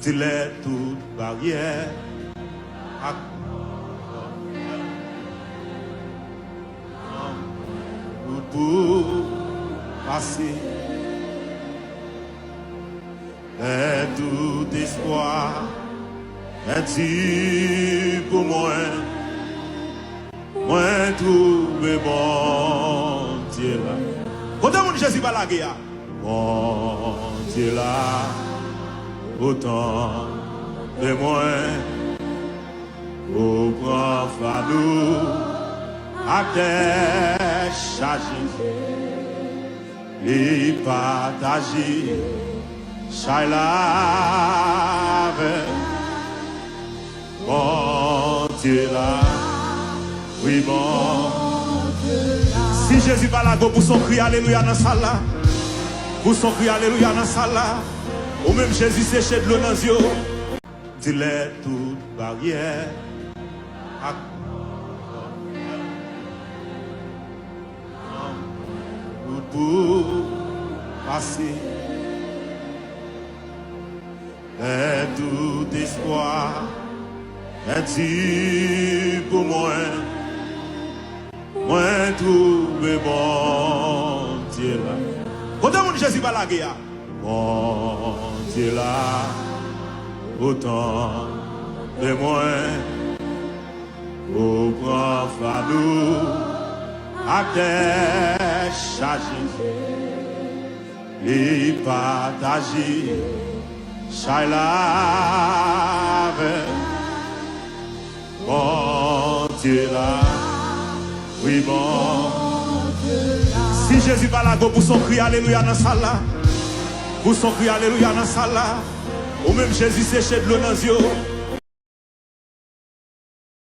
Dis-les toute barrière. Pour passer. Et tout espoir est pour moi. Moi trouve bon Dieu là. Quand on Jésus va la guerre. Bon Dieu là. Autant de moi. Au grand fardeau. À terre chargée. Et partager. Chailave, bon Dieu là, oui bon Dieu là. Si Jésus va là pour son cri alléluia dans la salle là, pour son cri alléluia dans la salle là, ou même Jésus séché de l'eau dans les yeux, dis-les toute barrière. Pour passer. Et tout espoir est pour moi. Moi trouve bon Dieu là. Quand on Jésus va la guerre. Bon Dieu là. Autant de moi. Au grand fardeau. À terre chargée. Et partager. Chailave, bon Dieu là, oui bon Dieu là. Si Jésus va là pour son cri alléluia dans la salle là, pour son cri alléluia dans la salle là, ou même Jésus séché de l'eau dans les yeux.